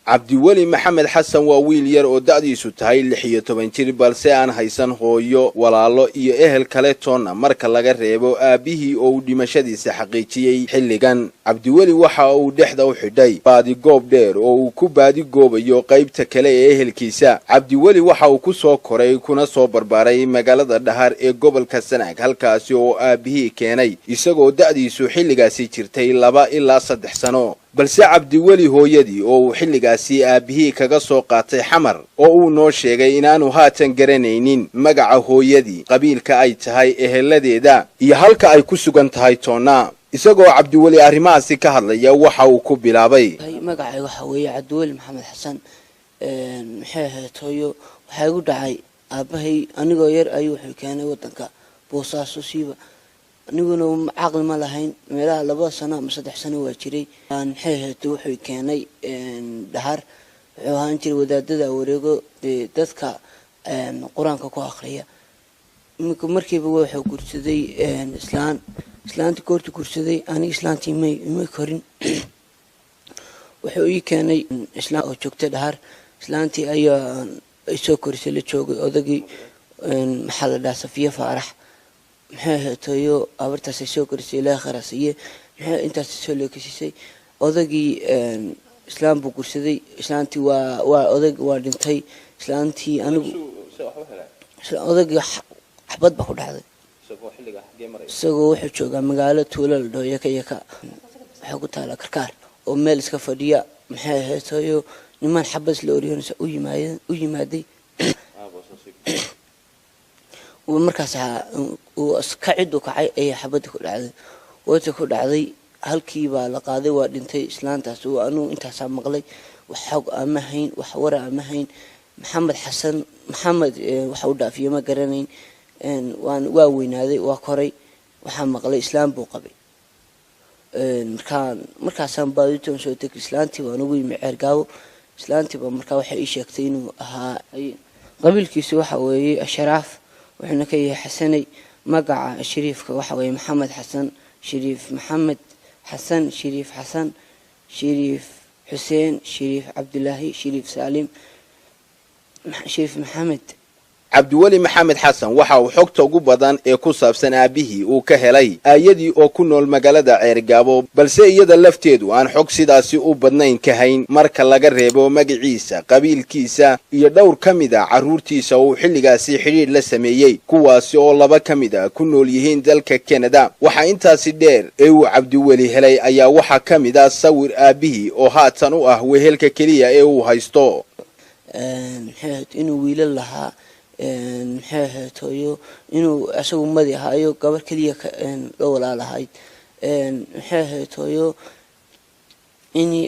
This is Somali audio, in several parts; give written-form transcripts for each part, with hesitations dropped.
cabdiweli maxamed xasan waa wiil yar oo da'diisu tahay 16 jir balse aan haysan hooyo walaalo iyo ehel kale toona marka laga reebo aabihii oo dhimashadiisa xaqiijiyay xilligan cabdiweli waxa uu dhexda u xidhay baadi goob dheer oo uu ku baadi goobayo qaybta kale ee ehelkiisa cabdiweli waxa uu ku soo koray kuna soo barbaaray magaalada Dhahar ee gobolka Sanaag halkaasi oo aabihii keenay isagoo da'diisu xilligaasi jirtay 2 ilaa 3 sano balse cabdiweli hooyadii oo uu xilligaasi aabihii kaga soo qaatay xamar oo uu noo sheegay inaanu haatan garanaynin magaca hooyadii qabiilka ay tahay eheladeeda iyo halka ay ku sugan tahay toona isagoo cabdiweli arrimahaasi ka hadlaya waxa uu ku bilaabay magacay waxa weeye cabdiweli maxamed xasan hooyo waxa igu dhacay aabahay anigoo yar ayuu wuxuu keenay wadanka Boosaaso siiba aniguna aqal ma lahayn meelaha 2 sano ama 3 sano waa jiray aan wuxuu keenay Dhahar wuxuu ahaan jiray wadaadada wareego dadka quraanka ku akhriya markiiba wuxuu gursaday islaanta koorti gursaday ani islaantii ma korin wuxuu ii keenay islaan oo joogta Dhahar islaantii ayaa soo korisay la joogay odagii maxaa la dhahaa Safiya Faarax tooyo abartaas soo korisay ilaa kharasiye intaas soo leekisay odagii islaam buu gursaday islaantii waa odag waa dhintay islaantii anigu odagii xabad ba ku dhacday isagoo wuxuu joogaa magaalo tuulo la dhaho yaka waxa ku taala karkaar oo meel iska fadhiya tooyo niman xabas la oriyay u yimaaday markaas uu iska cid u kacay ay xabad ku dhacday wada ku dhacday halkii baa la qaaday waa dhintay islaantaas oo anu intaas maqlay wax xog ama hayn wax war ama hayn maxamed xasan maxamed waxa uu dhaafiyay ma garanayn waa weynaaday waa koray waxa maqlay islaam buu qabay markaasaan baaditoon soo tagay islaantii waan ugu yimid Ceergaawo islaantii ba markaa waxa ii sheegtay inuu ahaa qabiilkiisu waxa weeye Ashraaf وحنا كي حسني مقع شريف كوحوي محمد حسن شريف محمد حسن شريف حسن شريف حسين شريف عبد الله شريف سالم شريف محمد cabdiweli maxamed xasan waxa uu xogta ugu badan ee ku saabsan aabihii uu ka helay aayadii oo ku nool magaalada Ceergaabo balse iyada lafteedu aan xog sidaasi u badnayn ka hayn marka laga reebo magaciisa qabiilkiisa iyo dhowr kamida caruurtiisa oo xilligaasi xiriir la sameeyay kuwaasi oo 2 kamida ku nool yihiin dalka Canada waxa intaasi dheer ee uu cabdiweli helay ayaa waxa kamida sawir aabihii oo haatan u ah wehelka kaliya ee uu haysto inuu wiilal lahaa tooyo inuu asagu madi ahayo gabar kaliya la walaalahay tooyo ini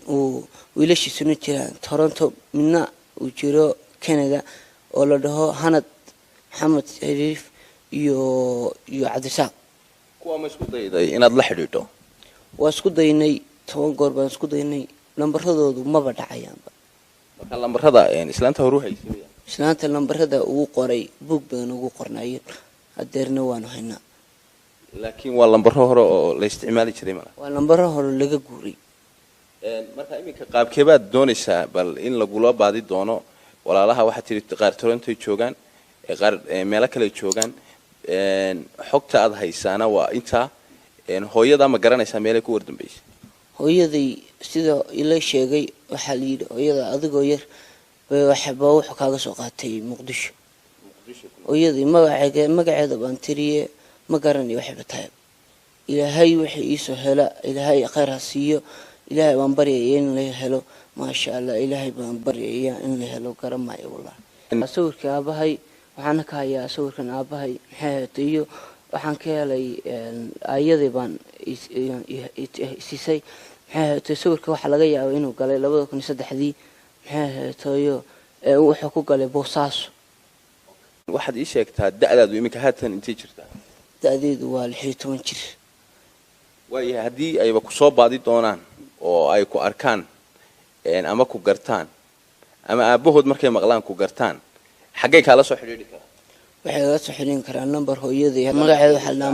uu wiilashiisuna jiraan Toronto midna uu jiro Canada oo la dhaho Hanad Maxamed Shariif iyo Cabdisaaq kuwa ma isku dayday inaad la xidhiidho waa isku daynay 10 goor baan isku daynay lambaradoodu ma badhacayaanba marka lambarada islaanta horu haysay islaanta lambarada uu qoray book badan ugu qornaayeen adeerna waanu haynaa laakiin waa lambaro hore oo la isticmaali jiray ma waa lambaro hore laga guuray marka iminka qaabkeebaad doonaysaa bal in lagu loo baadi doono walaalaha waxa tiri qaar Toronto joogan qaar meel kale joogan xogta aad haysaana waa inta hooyada ma garanaysaa meel ay ku wardambeysay hooyadii sida ila sheegay waxa la yiri hooyada adigoo yar waxba wuxuu kaaga soo qaatay Muqdisho hooyadii magaceeda baan tiriye ma garanay waxba tahay ilaahay wixii ii soo hela ilaahay khayr ha siiyo ilaahay baan baryayaa in la helo ma sha Allah ilaahay baan baryayaa in la helo garamay wallahi sawirka aabahay waxaan ka hayaa sawirkan aabahay iyo waxaan ka helay aayadii baan isisay sawirka waxa laga yaabaa inuu galay 2003 tooyo wuxuu ku galay Boosaaso waxaad ii sheegtaa da'daadu iminka haatan intee jirtaa da'deedu waa 16 jir waayahay hadii ayba ku soo baadi doonaan oo ay ku arkaan ama ku gartaan ama aabahood markay maqlaan ku gartaan xagee kala soo xiriiri karaa waxay la soo xiriin karaan number hooyadii magaceeda waxa la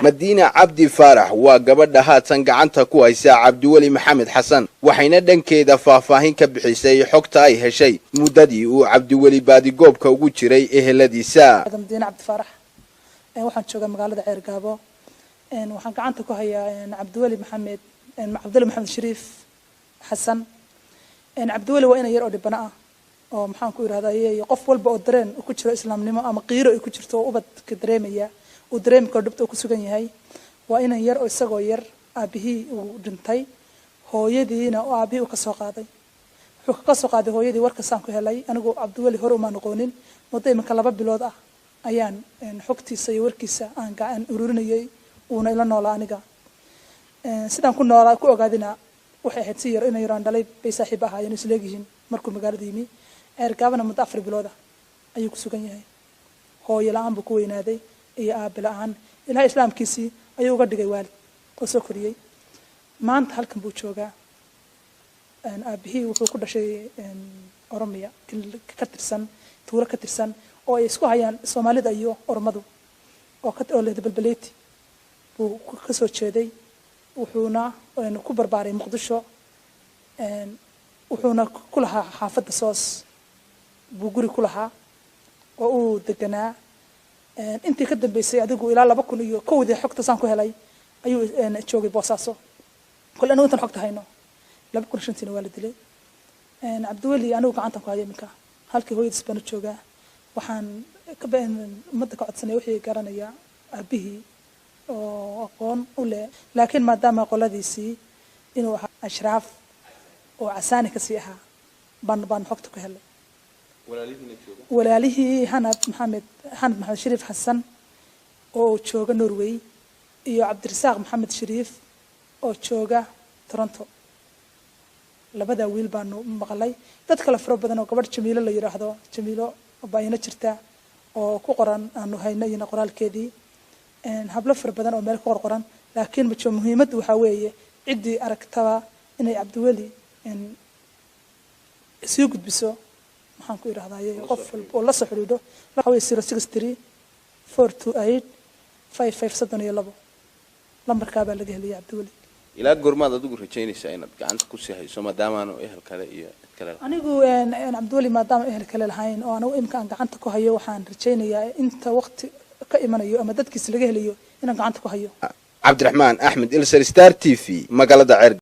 Madiina Cabdi Faarax waa gabadha haatan gacanta ku haysa Cabdiweli Maxamed Xasan waxayna dhankeeda faahfaahin ka bixisay xogta ay heshay muddadii uu Cabdiweli baadi goobka ugu jiray eheladiisa. Madiina Cabdi Faarax waxaan joogaa magaalada Ceergaabo waxaan gacanta ku hayaa Cabdiweli Maxamed Shariif Xasan Cabdiweli waa inay yar oo dhibana ah oo maxaan ku yiraahdaa qof walba oo dareen ku jiro islaamnimo ama qiiro ay ku jirto oo ubad ka dareemaya oo dareemka dhibta ku sugan yahay waa inay yar oo isagoo yar aabihii uu dhintay hooyadiina oo aabihii uu ka soo qaaday wuxuu ka soo qaaday hooyadii warka saan ku helay anigu Cabdiweli hore uma noqonin muddo imika 2 bilood ah ayaan xogtiisa iyo warkiisa aan gacan ururinayay uuna ila noolaa aniga sidaan ku noolaa ku ogaadina waxay ahayd si yar inay yaraan dhalay bay saaxiib ahaayeen isleegihiin markuu magaalada yimi Ceergaabana muddo 4 bilood ah ayuu ku sugan yahay hooyo la'aan buu ku weynaaday iyo aabe la'aan ilaahay islaamkiisii ayuu uga dhigay waalid oo soo koriyay maanta halkan buu joogaa aabihii wuxuu ku dhashay Oromiya ka tirsan tuuro ka tirsan oo ay isku hayaan Soomaalida iyo Oromadu oo leh balbaleeti buu ka soo jeeday wuxuuna ku barbaaray Muqdisho wuxuuna ku lahaa xaafadda Soos buu guri ku lahaa oo uu deganaa intii ka dambeysay adigu ilaa 2001 xogta saan ku helay ayuu joogay Boosaaso kul anu intan xogta hayno 2005 waa la dilay Cabdiweli anigu gacanta ku hayay minka halkii hooyadiis baan joogaa waxaan ka been umada ka codsanay wixii garanaya aabihii oo aqoon u leh laakiin maadaama qoladiisii inuu ahaa ashraaf oo casaani ka sii ahaa baan xogta ku helay walaalihii Hanad Maxamed Shariif Xasan oo jooga Norway iyo Cabdirasaaq Maxamed Shariif oo jooga Toronto labada wiil baan maqlay dad kala faro badan oo gabadh Jamiilo la yiraahdo Jamiilo bayna jirta oo ku qoran aanu haynayna qoraalkeedii hablo faro badan oo meel ku qoran laakiin muhiimaddu waxa weeye cidii aragtaba inay Cabdiweli sii gudbiso waxaan ku yiraahdaa qof oo la soo xiriiro 063 428 5532 lambarka baa laga helay Cabdiweli ilaa goormaad adigu rajaynaysaa inaad gacanta ku sii hayso maadaama aanu ehel kale iyo cid kale anigu Cabdiweli maadaama ehel kale lahayn oo anigu imka aan gacanta ku hayo waxaan rajaynayaa inta waqti ka imanayo ama dadkiisa laga helayo inaan gacanta ku hayo Cabdiraxmaan Axmed Ilsar Star TV magaalada Ceergaabo.